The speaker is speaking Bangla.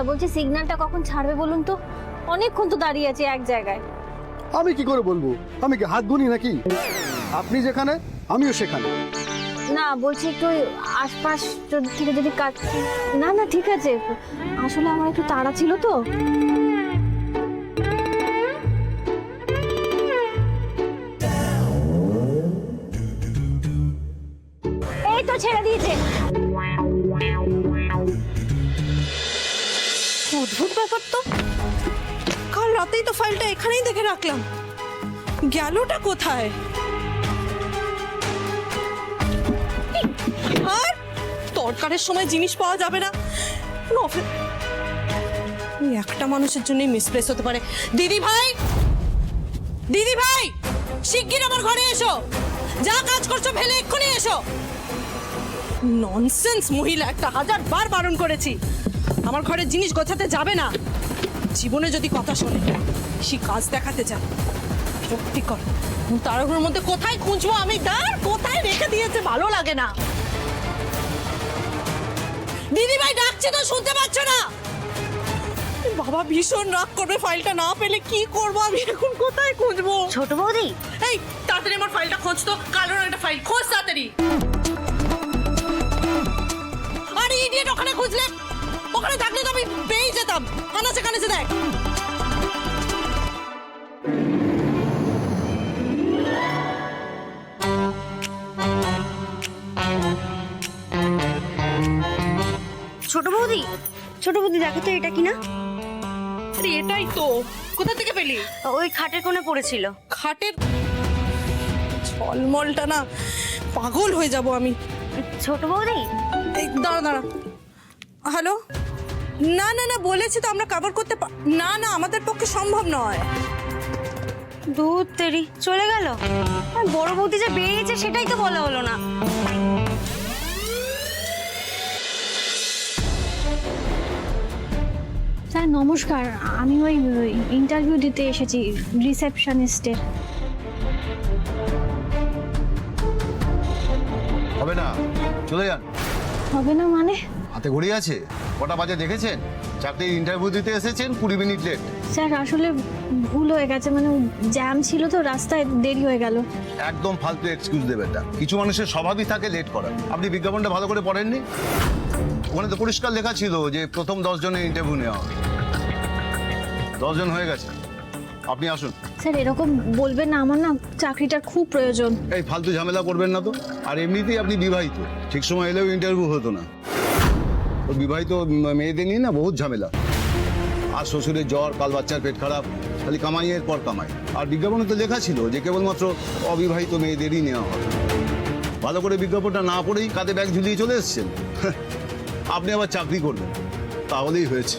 বলছি সিগন্যালটা কখন ছাড়বে বলুন তো, অনেকক্ষণ তো দাঁড়িয়ে আছি এক জায়গায়। আমি কি করে বলবো? আমি কি হাত গুনি নাকি? আপনি যেখানে আমিও সেখানে। না বলছি একটু ওই আশপাশ থেকে যদি কাট। না না ঠিক আছে, আসলে আমার একটু তাড়া ছিল তো। এই তো ছেড়ে দিয়েছে। অদ্ভুত ব্যাপার তো, কাল রাতেই তো ফাইলটা এখানেই দেখে রাখলাম, গেলটা কোথায়? আর দরকারের সময় জিনিস পাওয়া যাবে না। এই একটা মানুষের জন্যই মিসপ্লেস হতে পারে। দিদি ভাই, দিদি ভাই, শিগগির আমার ঘরে এসো, যা কাজ করছো ফেলে এক্ষুনি এসো। ননসেন্স মহিলা একটা, 1000বার বারণ করেছি আমার ঘরের জিনিস গোছাতে যাবে না। জীবনে যদি কথা শোনে সে কাজ দেখাতে যায়। সত্যি কর, তারগুলোর মধ্যে কোথায় খুঁজবো আমি? দাঁড়, কোথায় রেখে দিয়েছে ভালো লাগে না। দিদি ভাই ডাকছি তো, শুনতে পাচ্ছ না? বাবা ভীষণ রাগ করবে ফাইলটা না পেলে। কি করবো আমি এখন, কোথায় খুঁজবো? ছোট বৌদি, এই তাড়াতাড়ি আমার ফাইলটা খোঁজ তো, কালো একটা ফাইল খোঁজ তাড়াতাড়ি। আরে ইডিয়েট, ওখানে খুঁজলে, ওখানে থাকলে তো আমি পেয়ে যেতাম। আনাচে কানেছে দেখ। ছোট বৌদি, ছোট বৌদি দেখো তো এটা কি না? আরে এটাই তো। কোথা থেকে পেলি? ওই খাটের কোণে পড়েছিল। খাটের ছলমলটা না, পাগল হয়ে যাব আমি। ছোট বৌদি, এই দাঁড়া দাঁড়া। হ্যালো, না না না বলেছি তো আমরা কভার করতে না না, আমাদের পক্ষে সম্ভব নয়। দূর তেরি চলে গেল। আর বড় বৌদি যে বেরিয়েছে সেটাই তো বলা হলো না। স্যার নমস্কার, আমি ওই ইন্টারভিউ দিতে এসেছি রিসেপশনিস্টের। হবে না, চলে যান। হবে না মানে? হাতে ঘড়ি আছে, কটা বাজে দেখেছেন? চাকরির ইন্টারভিউ দিতে এসেছেন, 20 মিনিট লেট। স্যার আসলে ভুল হয়ে গেছে, মানে জ্যাম ছিল তো, রাস্তায় দেরি হয়ে গেল। একদম ফালতু এক্সকিউজ দেবেন না। কিছু মানুষের স্বভাবই থাকে লেট করার। আপনি বিজ্ঞাপনটা ভালো করে পড়েননি? ওখানে তো পরিষ্কার লেখা ছিল যে প্রথম 10 জনের ইন্টারভিউ নেওয়া হবে। 10 জন হয়ে গেছে, আপনি আসুন। স্যার এরকম বলবেন না, আমার না চাকরিটার খুব প্রয়োজন। এই ফালতু ঝামেলা করবেন না তো। আর এমনিতেই আপনি বিবাহিত, ঠিক সময় এলেও ইন্টারভিউ হতো না। ও বিবাহিত মেয়েদের নিয়ে না বহুত ঝামেলা। আর শ্বশুরের জ্বর, কাল বাচ্চার পেট খারাপ, খালি কামাইয়ের পর কামাই। আর বিজ্ঞাপনে তো লেখা ছিল যে কেবলমাত্র অবিবাহিত মেয়েদেরই নেওয়া হবে। ভালো করে বিজ্ঞাপনটা না পড়েই কাঁধে ব্যাগ ঝুলিয়ে চলে এসছেন। আপনি আবার চাকরি করবেন, তাহলেই হয়েছে।